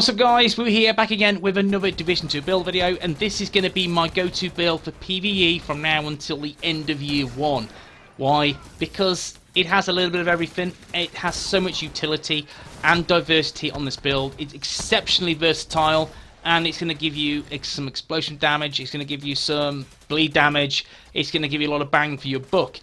What's up guys, we're here back again with another Division 2 build video, and this is going to be my go-to build for PVE from now until the end of year 1. Why? Because it has a little bit of everything. It has so much utility and diversity on this build. It's exceptionally versatile, and it's going to give you some explosion damage, it's going to give you some bleed damage, it's going to give you a lot of bang for your buck.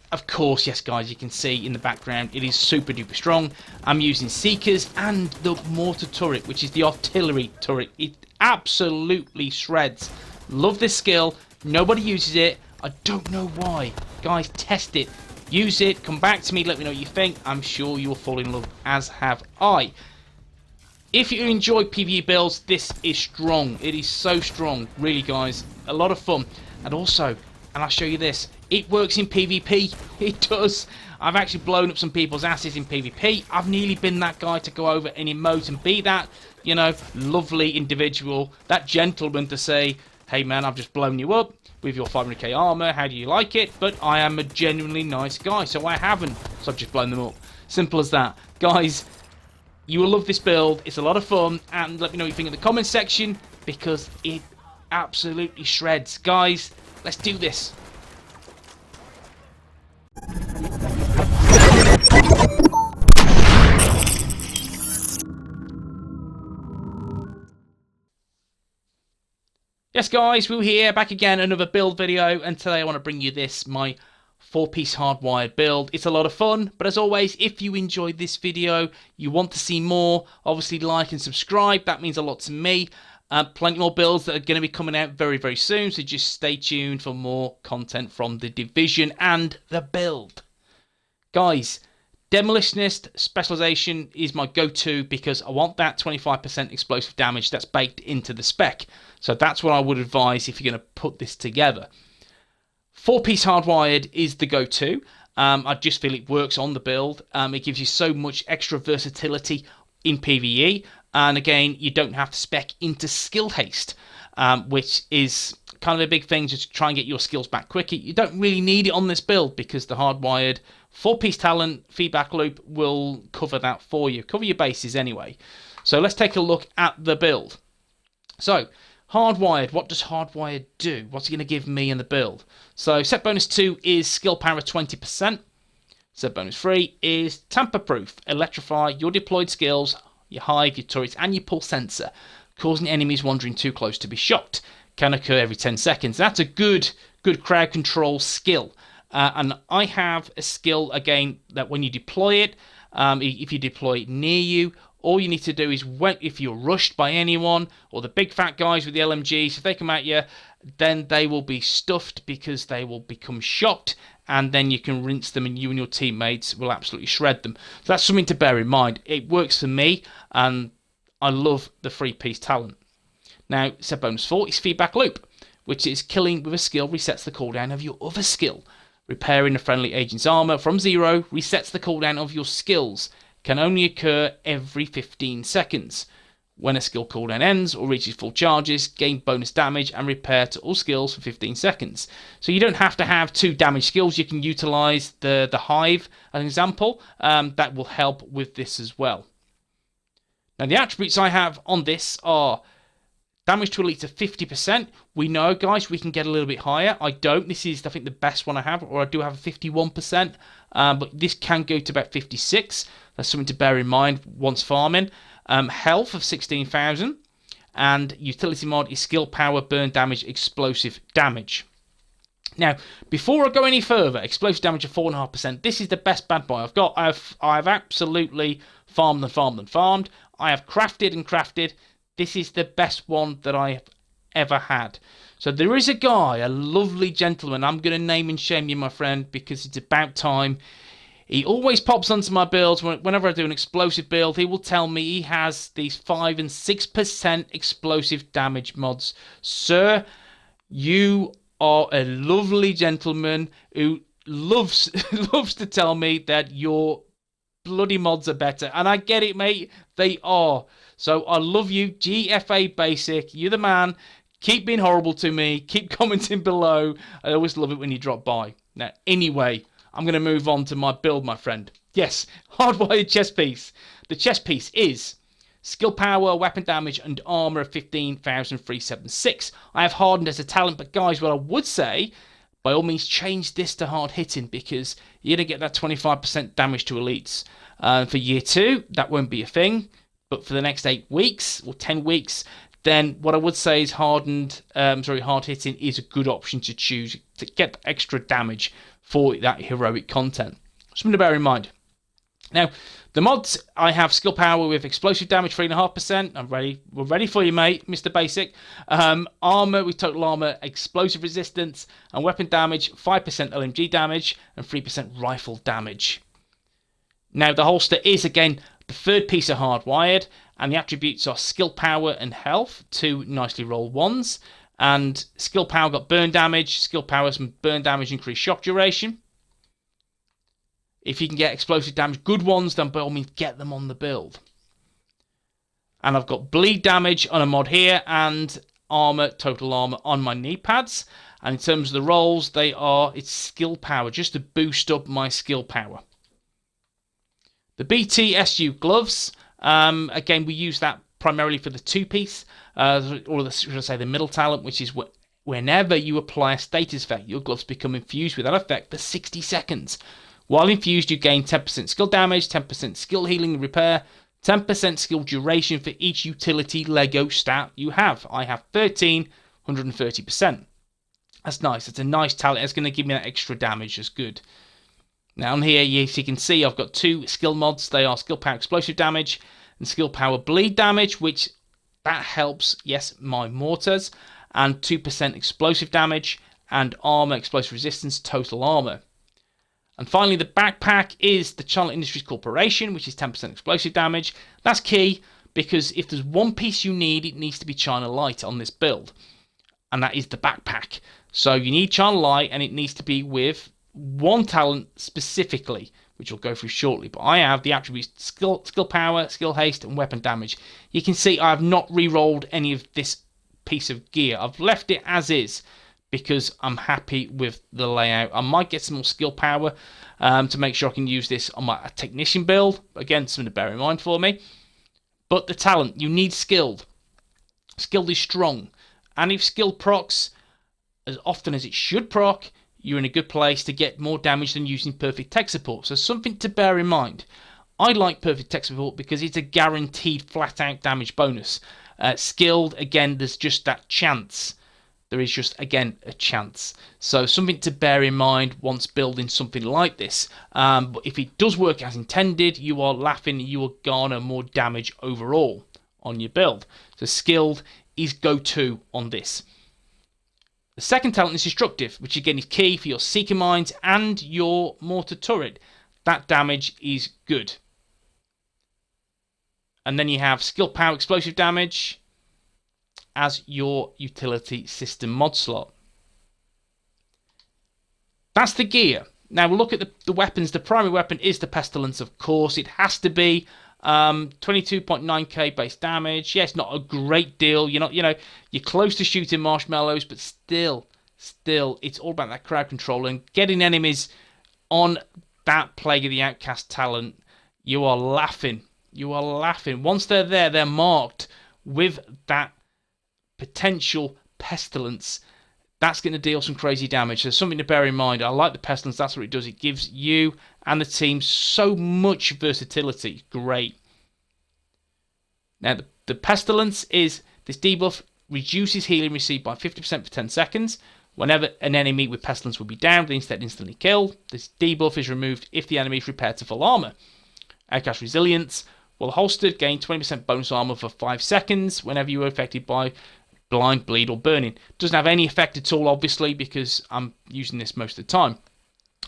Of course, yes guys, you can see in the background it is super duper strong. I'm using Seekers and the mortar turret, which is the artillery turret. It absolutely shreds. Love this skill. Nobody uses it. I don't know why. Guys, test it. Use it. Come back to me. Let me know what you think. I'm sure you'll fall in love, as have I. If you enjoy PvE builds, this is strong. It is so strong. Really, guys. A lot of fun. And also, and I'll show you this, it works in PvP. It does. I've actually blown up some people's asses in PvP. I've nearly been that guy to go over and emote and be that, you know, lovely individual, that gentleman to say, hey man, I've just blown you up with your 500k armor, how do you like it? But I am a genuinely nice guy, so I haven't. So I've just blown them up. Simple as that. Guys, you will love this build. It's a lot of fun, and let me know what you think in the comments section, because it absolutely shreds. Guys, let's do this. Yes guys, we're here back again, another build video, and today I want to bring you this, my 4-piece hardwired build. It's a lot of fun, but as always, if you enjoyed this video, you want to see more, obviously like and subscribe. That means a lot to me. Plenty more builds that are going to be coming out very, very soon, so just stay tuned for more content from the Division and the build. Guys, Demolitionist specialization is my go-to because I want that 25% explosive damage that's baked into the spec. So that's what I would advise if you're going to put this together. 4-piece hardwired is the go-to. I just feel it works on the build. It gives you so much extra versatility in PvE. And again, you don't have to spec into skill haste, which is kind of a big thing, just to try and get your skills back quicker. You don't really need it on this build because the hardwired 4-piece talent feedback loop will cover that for you. Cover your bases anyway. So let's take a look at the build. So, hardwired, what does hardwired do? What's it going to give me in the build? So, set bonus 2 is skill power 20%. Set bonus 3 is tamper proof. Electrify your deployed skills, your hive, your turrets, and your pulse sensor, causing enemies wandering too close to be shocked. Can occur every 10 seconds. That's a good crowd control skill. And I have a skill, again, that when you deploy it, if you deploy it near you, all you need to do is, if you're rushed by anyone, or the big fat guys with the LMGs, if they come at you, then they will be stuffed because they will become shocked, and then you can rinse them and you and your teammates will absolutely shred them. So that's something to bear in mind. It works for me, and I love the 3-piece talent. Now, set bonus 4 is feedback loop, which is killing with a skill resets the cooldown of your other skill. Repairing a friendly agent's armor from 0 resets the cooldown of your skills. Can only occur every 15 seconds. When a skill cooldown ends or reaches full charges, gain bonus damage and repair to all skills for 15 seconds. So you don't have to have 2 damage skills. You can utilize the hive as an example. That will help with this as well. Now the attributes I have on this are damage to elite to 50%. We know, guys, we can get a little bit higher. I don't. This is, I think, the best one I have, or I do have a 51%. But this can go to about 56. That's something to bear in mind once farming. Health of 16,000. And utility mod is skill power, burn damage, explosive damage. Now, before I go any further, explosive damage of 4.5%. This is the best bad boy I've got. I've absolutely farmed and farmed and farmed. I have crafted and crafted. This is the best one that I have ever had. So there is a guy, a lovely gentleman. I'm going to name and shame you, my friend, because it's about time. He always pops onto my builds. Whenever I do an explosive build, he will tell me he has these 5 and 6% explosive damage mods. Sir, you are a lovely gentleman who loves to tell me that your bloody mods are better. And I get it, mate. They are. So I love you, GFA Basic. You're the man. Keep being horrible to me. Keep commenting below. I always love it when you drop by. Now, anyway, I'm going to move on to my build, my friend. Yes, hardwired chest piece. The chest piece is Skill power, weapon damage, and armor of 15,376. I have hardened as a talent, but guys, what I would say, by all means, change this to hard hitting because you're going to get that 25% damage to elites. For year 2, that won't be a thing, but for the next 8 weeks or 10 weeks, then what I would say is hard hitting is a good option to choose to get extra damage for that heroic content. Something to bear in mind. Now, the mods, I have skill power with explosive damage 3.5%. I'm ready. We're ready for you, mate, Mr. Basic. Armor with total armor, explosive resistance, and weapon damage 5% LMG damage and 3% rifle damage. Now, the holster is again the third piece of hardwired, and the attributes are skill power and health, 2 nicely rolled ones. And skill power got burn damage. Skill power some burn damage, increased shock duration. If you can get explosive damage, good ones, then by all means get them on the build. And I've got bleed damage on a mod here and armor, total armor on my knee pads. And in terms of the rolls, it's skill power, just to boost up my skill power. The BTSU gloves, again, we use that primarily for the 2-piece, or should I say the middle talent, which is whenever you apply a status effect, your gloves become infused with that effect for 60 seconds. While infused, you gain 10% skill damage, 10% skill healing and repair, 10% skill duration for each utility Lego stat you have. I have 13, 130%. That's nice. It's a nice talent. It's going to give me that extra damage. That's good. Now on here, yes, you can see I've got 2 skill mods. They are skill power explosive damage and skill power bleed damage, which that helps, yes, my mortars, and 2% explosive damage and armor, explosive resistance, total armor. And finally, the backpack is the Channel Industries Corporation, which is 10% explosive damage. That's key because if there's one piece you need, it needs to be China Light on this build. And that is the backpack. So you need China Light, and it needs to be with one talent specifically, which we'll go through shortly. But I have the attributes skill power, skill haste, and weapon damage. You can see I have not re-rolled any of this piece of gear. I've left it as is, because I'm happy with the layout. I might get some more skill power to make sure I can use this on my technician build. Again, something to bear in mind for me. But the talent, you need skilled. Skilled is strong. And if skilled procs as often as it should proc, you're in a good place to get more damage than using perfect tech support. So something to bear in mind. I like perfect tech support because it's a guaranteed flat out damage bonus. Skilled, again, there's just that chance. There is just, again, a chance. So something to bear in mind once building something like this. But if it does work as intended, you are laughing, you will garner more damage overall on your build. So skilled is go-to on this. The second talent is destructive, which again is key for your seeker mines and your mortar turret. That damage is good. And then you have skill power explosive damage as your utility system mod slot. That's the gear. Now we'll look at the weapons. The primary weapon is the Pestilence, of course. It has to be 22.9k base damage. Yeah, it's not a great deal. You're close to shooting marshmallows, but still, it's all about that crowd control and getting enemies on that Plague of the Outcast talent. You are laughing. Once they're there, they're marked with that potential Pestilence. That's going to deal some crazy damage. So something to bear in mind. I like the Pestilence. That's what it does. It gives you and the team so much versatility. Great. Now, the Pestilence is this debuff reduces healing received by 50% for 10 seconds. Whenever an enemy with Pestilence will be downed, they instead instantly kill. This debuff is removed if the enemy is repaired to full armor. Outcast Resilience. While holstered, gain 20% bonus armor for 5 seconds whenever you are affected by blind, bleed, or burning. Doesn't have any effect at all, obviously, because I'm using this most of the time.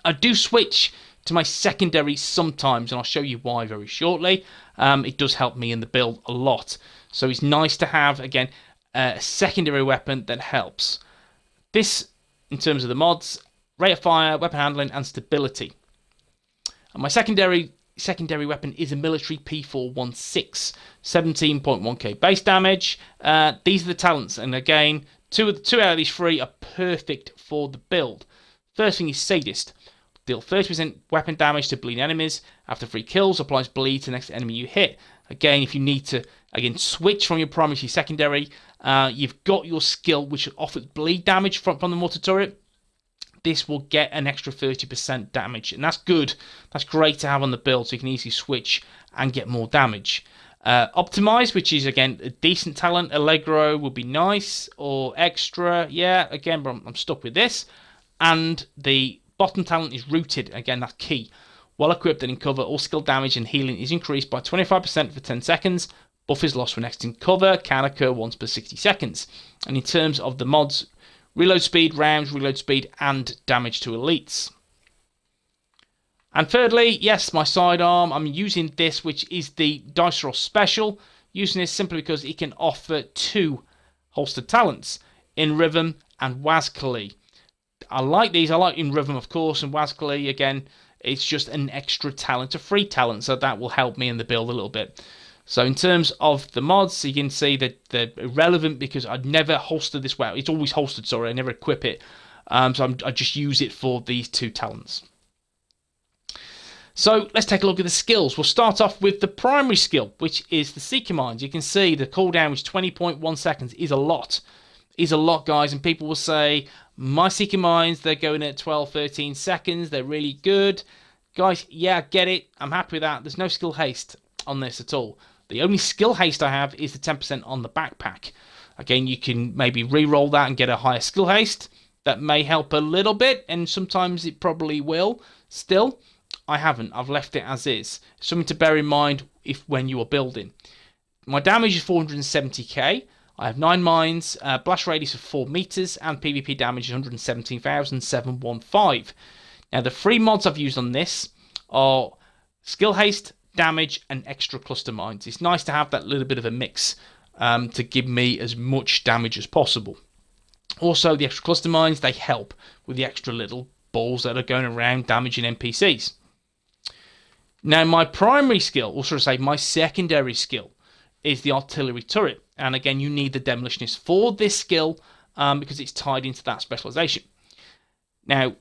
I do switch to my secondary sometimes, and I'll show you why very shortly. It does help me in the build a lot. So it's nice to have, again, a secondary weapon that helps. This, in terms of the mods, rate of fire, weapon handling, and stability. And my secondary weapon is a military P416, 17.1k base damage. These are the talents, and again, two out of these 3 are perfect for the build. First thing is Sadist. Deal 30% weapon damage to bleeding enemies. After 3 kills, applies bleed to the next enemy you hit. Again, if you need to, again, switch from your primary to your secondary, you've got your skill, which offers bleed damage from the mortar turret. This will get an extra 30% damage, and that's good. That's great to have on the build, so you can easily switch and get more damage. Optimize, which is, again, a decent talent. Allegro would be nice, or extra. Yeah, again, but I'm stuck with this. And the bottom talent is rooted. Again, that's key. While equipped and in cover, all skill damage and healing is increased by 25% for 10 seconds. Buff is lost when exiting cover. Can occur once per 60 seconds. And in terms of the mods, reload speed, rounds, reload speed, and damage to elites. And thirdly, yes, my sidearm. I'm using this, which is the Dice Roll Special. Using this simply because it can offer 2 holstered talents in Rhythm and Wazkali. I like these. I like in Rhythm, of course, and Wazkali, again, it's just an extra talent, a free talent, so that will help me in the build a little bit. So in terms of the mods, you can see that they're irrelevant because I'd never holster this weapon. It's always holstered, sorry, I never equip it. So I just use it for these 2 talents. So let's take a look at the skills. We'll start off with the primary skill, which is the Seeker Mines. You can see the cooldown, which is 20.1 seconds, is a lot. Is a lot, guys, and people will say, my Seeker Mines, they're going at 12, 13 seconds, they're really good. Guys, yeah, I get it. I'm happy with that. There's no skill haste on this at all. The only skill haste I have is the 10% on the backpack. Again, you can maybe re-roll that and get a higher skill haste. That may help a little bit, and sometimes it probably will. Still, I haven't. I've left it as is. Something to bear in mind when you are building. My damage is 470k. I have 9 mines, blast radius of 4 meters, and PvP damage is 117,715. Now, the 3 mods I've used on this are skill haste, damage, and extra cluster mines. It's nice to have that little bit of a mix to give me as much damage as possible. Also, the extra cluster mines, they help with the extra little balls that are going around damaging NPCs. Now, my primary skill, or should I say my secondary skill, is the artillery turret. And again, you need the demolitionist for this skill because it's tied into that specialization. Now,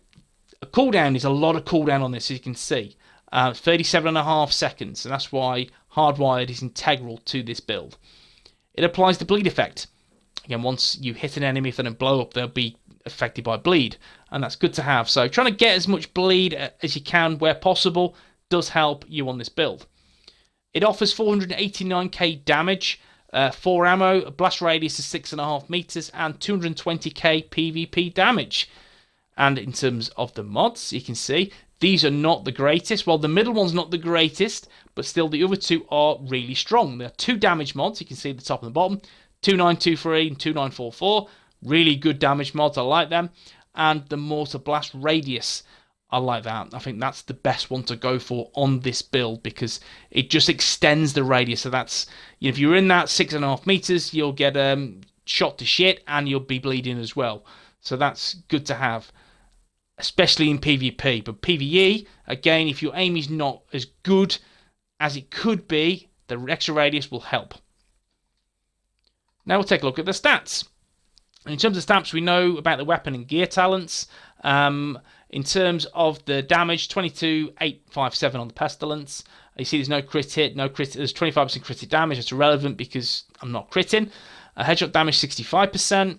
a cooldown is a lot of cooldown on this, as you can see. 37.5 seconds, and that's why Hardwired is integral to this build. It applies the bleed effect. Again, once you hit an enemy, if they don't blow up, they'll be affected by bleed, and that's good to have. So trying to get as much bleed as you can where possible does help you on this build. It offers 489k damage, 4 ammo, a blast radius of 6.5 meters, and 220k PvP damage. And in terms of the mods, you can see these are not the greatest. Well, the middle one's not the greatest, but still the other 2 are really strong. There are 2 damage mods. You can see at the top and the bottom, 2923 and 2944. Really good damage mods. I like them. And the mortar blast radius, I like that. I think that's the best one to go for on this build because it just extends the radius. So that's, you know, if you're in that 6.5 meters, you'll get shot to shit and you'll be bleeding as well. So that's good to have, especially in PvP. But PvE, again, if your aim is not as good as it could be, the extra radius will help. Now we'll take a look at the stats. In terms of stats, we know about the weapon and gear talents. In terms of the damage, 22,857 on the Pestilence. You see there's no crit hit, there's 25% crit damage. It's irrelevant because I'm not critting. Headshot damage 65%.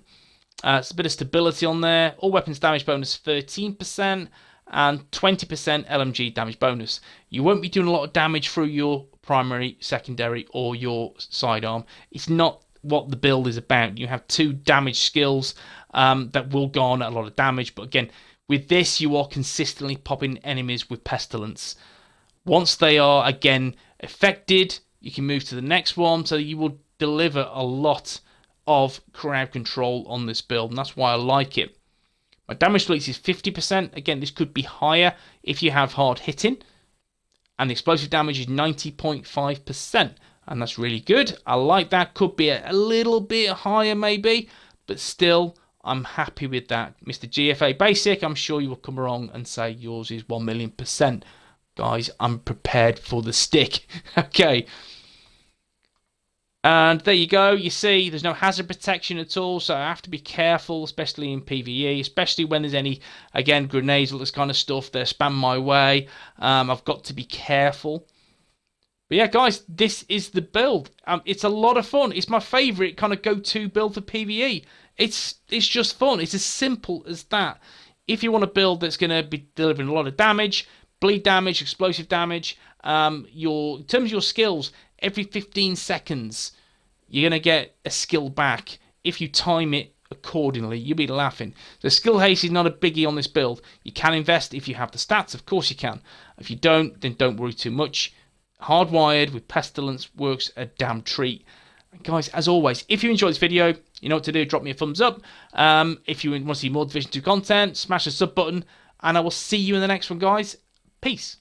It's a bit of stability on there. All weapons damage bonus 13%. And 20% LMG damage bonus. You won't be doing a lot of damage through your primary, secondary, or your sidearm. It's not what the build is about. You have 2 damage skills that will go on a lot of damage. But again, with this, you are consistently popping enemies with Pestilence. Once they are, again, affected, you can move to the next one. So you will deliver a lot of crowd control on this build. And that's why I like it. My damage split is 50%. Again, this could be higher if you have hard hitting. And the explosive damage is 90.5%. And that's really good. I like that. Could be a little bit higher maybe. But still, I'm happy with that. Mr. GFA Basic, I'm sure you will come along and say yours is 1,000,000%. Guys, I'm prepared for the stick. Okay. And there you go. You see, there's no hazard protection at all, so I have to be careful, especially in PvE, especially when there's any, again, grenades, all this kind of stuff that spam my way. I've got to be careful. But yeah, guys, this is the build. It's a lot of fun. It's my favourite kind of go-to build for PVE. It's just fun. It's as simple as that. If you want a build that's going to be delivering a lot of damage, bleed damage, explosive damage, in terms of your skills, every 15 seconds, you're going to get a skill back. If you time it accordingly, you'll be laughing. The skill haste is not a biggie on this build. You can invest if you have the stats, of course you can. If you don't, then don't worry too much. Hardwired with Pestilence works a damn treat. Guys, as always, if you enjoyed this video, you know what to do. Drop me a thumbs up. If you want to see more Division 2 content, smash the sub button. And I will see you in the next one, guys. Peace.